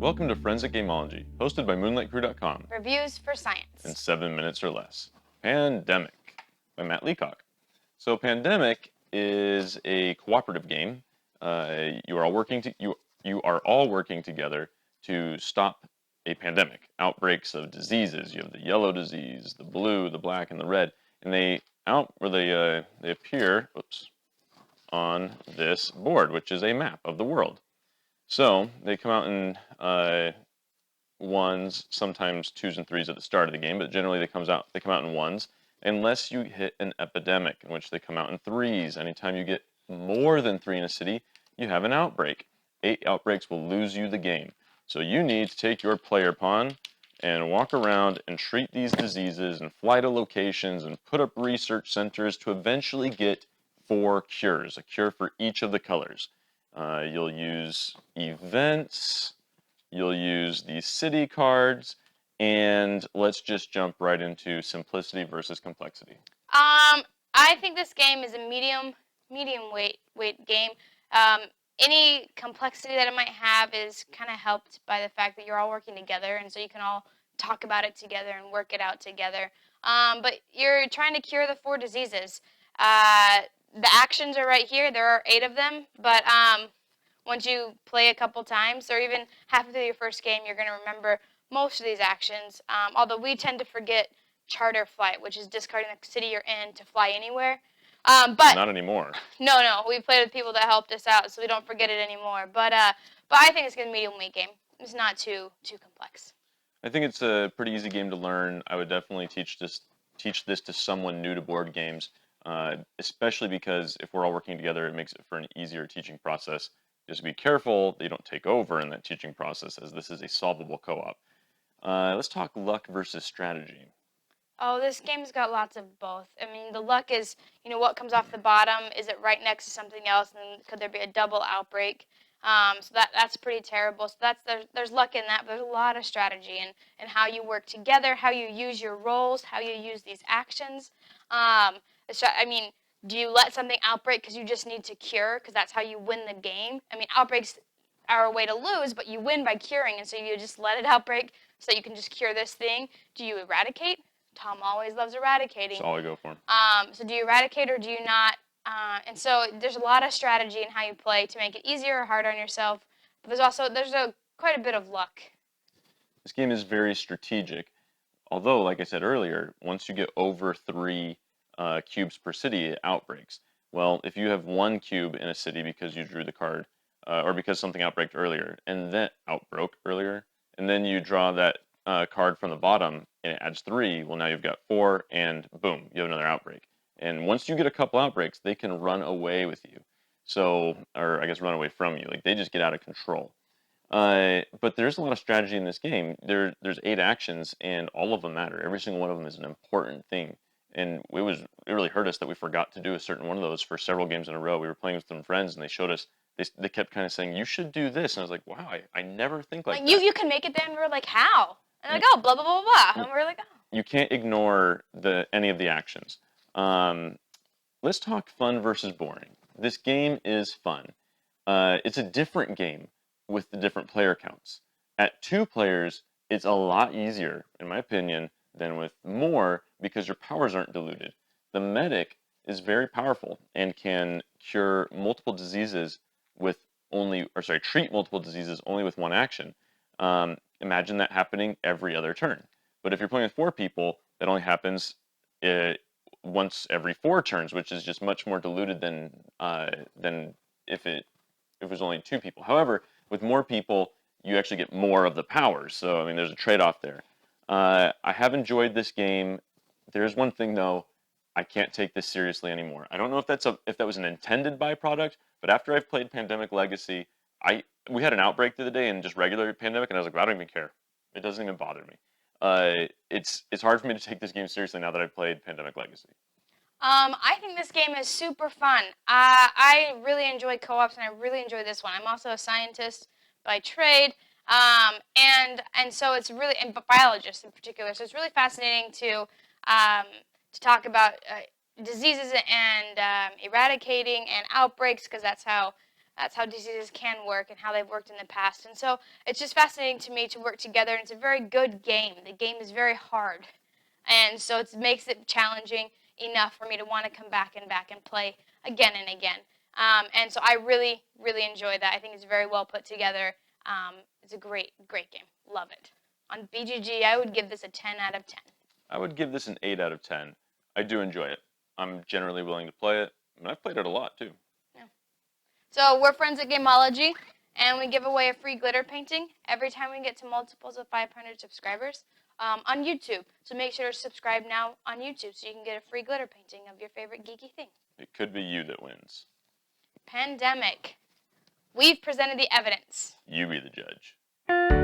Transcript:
Welcome to Forensic Gameology, hosted by MoonlightCrew.com Reviews for Science. in 7 minutes or less. Pandemic by Matt Leacock. So Pandemic is a cooperative game. You are all working together to stop a pandemic. Outbreaks of diseases. You have the yellow disease, the blue, the black, and the red, and they appear on this board, which is a map of the world. So they come out in ones, sometimes twos and threes at the start of the game, but generally they come out in ones, unless you hit an epidemic, in which they come out in threes. Anytime you get more than 3 in a city, you have an outbreak. 8 outbreaks will lose you the game. So you need to take your player pawn and walk around and treat these diseases and fly to locations and put up research centers to eventually get 4 cures, a cure for each of the colors. You'll use events, you'll use these city cards, and let's just jump right into simplicity versus complexity. I think this game is a medium weight game. Any complexity that it might have is kind of helped by the fact that you're all working together, and so you can all talk about it together and work it out together. But you're trying to cure the 4 diseases. The actions are right here. There are 8 of them, but once you play a couple times, or even halfway through your first game, you're going to remember most of these actions. Although we tend to forget charter flight, which is discarding the city you're in to fly anywhere. But not anymore. No, we played with people that helped us out, so we don't forget it anymore. But I think it's a medium weight game. It's not too complex. I think it's a pretty easy game to learn. I would definitely teach this to someone new to board games, especially because if we're all working together, it makes it for an easier teaching process. Just be careful they don't take over in that teaching process, as this is a solvable co-op. Let's talk luck versus strategy. Oh, this game's got lots of both. I mean, the luck is, what comes off the bottom. Is it right next to something else, and could there be a double outbreak? So that's pretty terrible. So there's luck in that, but there's a lot of strategy and how you work together, how you use your roles, how you use these actions. Do you let something outbreak because you just need to cure, because that's how you win the game? I mean, outbreaks are a way to lose, but you win by curing, and so you just let it outbreak so that you can just cure this thing. Do you eradicate? Tom always loves eradicating. That's all I go for. So do you eradicate or do you not? And so there's a lot of strategy in how you play to make it easier or harder on yourself. But there's quite a bit of luck. This game is very strategic. Although, like I said earlier, once you get over 3 cubes per city, it outbreaks. Well, if you have 1 cube in a city because you drew the card, or because something outbreaked earlier, and then outbroke earlier, and then you draw that card from the bottom, and it adds 3, well, now you've got 4, and boom, you have another outbreak. And once you get a couple outbreaks, they can run away with you. So, or I guess run away from you. Like, they just get out of control. But there's a lot of strategy in this game. There's 8 actions, and all of them matter. Every single one of them is an important thing. And it really hurt us that we forgot to do a certain one of those for several games in a row. We were playing with some friends, and they showed us, they kept kind of saying, you should do this. And I was like, wow, I never think like that. You can make it there, and we're like, how? And they're like, oh, blah, blah, blah, blah. And we're like, oh. You can't ignore any of the actions. Let's talk fun versus boring. This game is fun. It's a different game with the different player counts. At 2 players, it's a lot easier, in my opinion, than with more, because your powers aren't diluted. The medic is very powerful and can cure multiple diseases treat multiple diseases only with 1 action. Imagine that happening every other turn. But if you're playing with 4 people, that only happens once every 4 turns, which is just much more diluted than if it was only 2 people. However, with more people, you actually get more of the powers. So, I mean, there's a trade-off there. I have enjoyed this game. There's one thing, though. I can't take this seriously anymore. I don't know if that was an intended byproduct, but after I've played Pandemic Legacy, we had an outbreak the other day in just regular Pandemic, and I was like, well, I don't even care. It doesn't even bother me. It's hard for me to take this game seriously now that I've played Pandemic Legacy. I think this game is super fun. I really enjoy co-ops, and I really enjoy this one. I'm also a scientist by trade, and so it's really, and biologist in particular. So it's really fascinating to talk about diseases and eradicating and outbreaks, because that's how That's how diseases can work and how they've worked in the past. And so it's just fascinating to me to work together. And it's a very good game. The game is very hard. And so it makes it challenging enough for me to want to come back and play again and again. And so I really, really enjoy that. I think it's very well put together. It's a great, great game. Love it. On BGG, I would give this a 10 out of 10. I would give this an 8 out of 10. I do enjoy it. I'm generally willing to play it, and I've played it a lot too. Yeah. So we're friends at Gameology, and we give away a free glitter painting every time we get to multiples of 500 subscribers on YouTube. So make sure to subscribe now on YouTube so you can get a free glitter painting of your favorite geeky thing. It could be you that wins. Pandemic. We've presented the evidence. You be the judge.